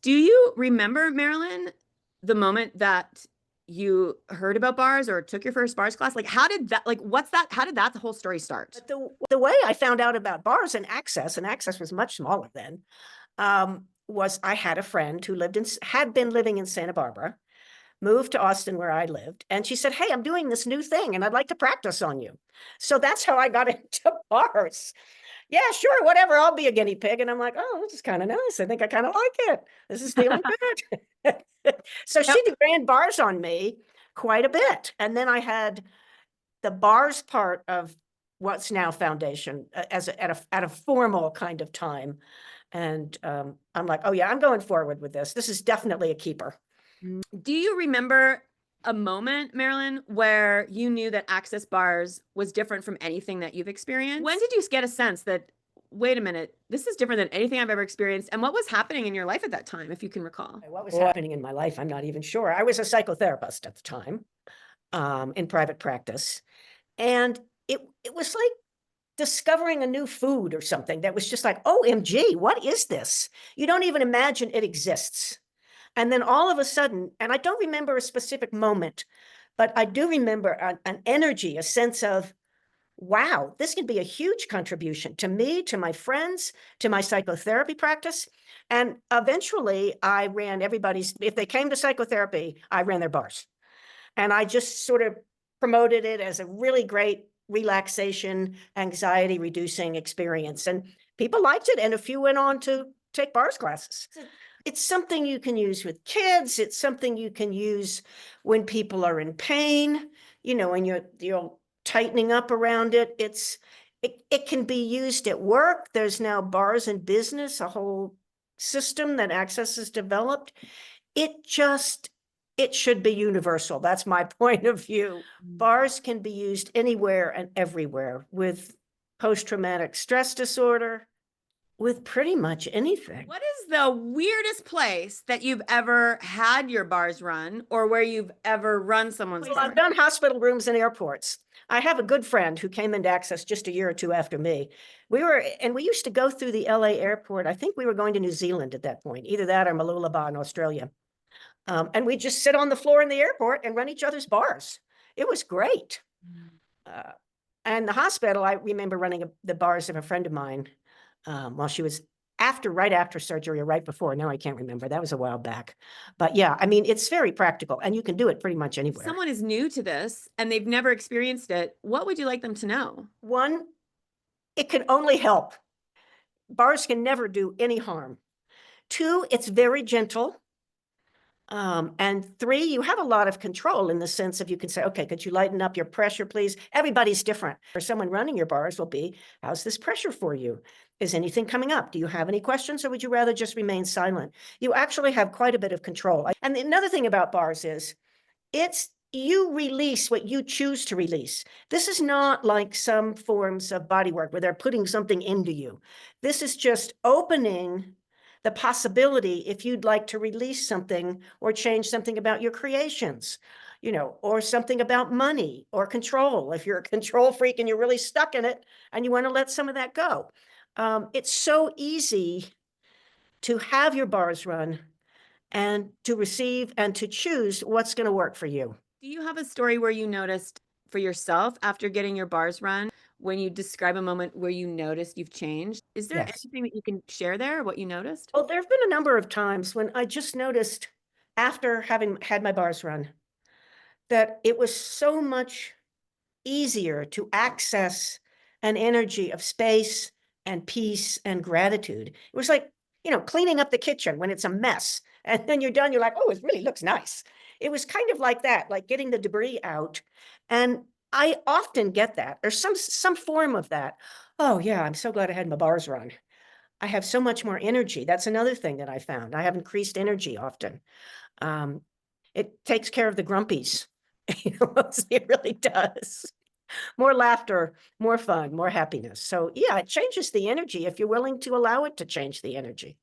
Do you remember, Marilyn, the moment that you heard about bars or took your first bars class? Like, how did that, like, what's that? How did that whole story start? But the way I found out about bars and access was much smaller then, was I had a friend who had been living in Santa Barbara, moved to Austin where I lived, and she said, "Hey, I'm doing this new thing and I'd like to practice on you." So that's how I got into bars. Yeah, sure, whatever, I'll be a guinea pig. And I'm like, "Oh, this is kind of nice. I think I kind of like it. This is feeling good." So Yep. she ran bars on me quite a bit. And then I had the bars part of what's now foundation at a formal kind of time. And I'm like, oh yeah, I'm going forward with this. This is definitely a keeper. Do you remember a moment, Marilyn, where you knew that Access Bars was different from anything that you've experienced? When did you get a sense that, wait a minute, this is different than anything I've ever experienced? And what was happening in your life at that time, if you can recall? What was happening in my life, I'm not even sure. I was a psychotherapist at the time, in private practice. And it was like discovering a new food or something that was just like, OMG, what is this? You don't even imagine it exists. And then all of a sudden, and I don't remember a specific moment, but I do remember an energy, a sense of, wow, this can be a huge contribution to me, to my friends, to my psychotherapy practice. And eventually I ran if they came to psychotherapy, I ran their bars. And I just sort of promoted it as a really great relaxation, anxiety reducing experience. And people liked it. And a few went on to take bars classes. It's something you can use with kids. It's something you can use when people are in pain, when you're tightening up around it. It can be used at work. There's now bars in business, a whole system that Access has developed. It should be universal. That's my point of view. Bars can be used anywhere and everywhere with post-traumatic stress disorder, with pretty much anything. What is the weirdest place that you've ever had your bars run or where you've ever run someone's Well, bar? I've done hospital rooms and airports. I have a good friend who came into Access just a year or two after me. We used to go through the LA airport. I think we were going to New Zealand at that point, either that or Mooloolaba in Australia. And we just sit on the floor in the airport and run each other's bars. It was great. And the hospital, I remember running the bars of a friend of mine while she was right after surgery or right before. Now I can't remember. That was a while back. But yeah, I mean, it's very practical and you can do it pretty much If anywhere. someone is new to this and they've never experienced it, what would you like them to know? One, it can only help. Bars can never do any harm. Two, it's very gentle. And three, you have a lot of control in the sense of you can say, okay, could you lighten up your pressure, please? Everybody's different. For someone running your bars will be, how's this pressure for you? Is anything coming up? Do you have any questions or would you rather just remain silent? You actually have quite a bit of control. And another thing about bars is you release what you choose to release. This is not like some forms of body work where they're putting something into you. This is just opening the possibility if you'd like to release something or change something about your creations, or something about money or control. If you're a control freak and you're really stuck in it and you want to let some of that go. It's so easy to have your bars run and to receive and to choose what's going to work for you. Do you have a story where you noticed for yourself after getting your bars run, when you describe a moment where you noticed you've changed? Is there Yes. anything that you can share there, what you noticed? Well, there have been a number of times when I just noticed after having had my bars run that it was so much easier to access an energy of space and peace and gratitude. It was like, cleaning up the kitchen when it's a mess. And then you're done, you're like, oh, it really looks nice. It was kind of like that, like getting the debris out. And I often get that. There's some form of that. Oh yeah, I'm so glad I had my bars run. I have so much more energy. That's another thing that I found. I have increased energy often. It takes care of the grumpies. It really does. More laughter, more fun, more happiness. So yeah, it changes the energy if you're willing to allow it to change the energy.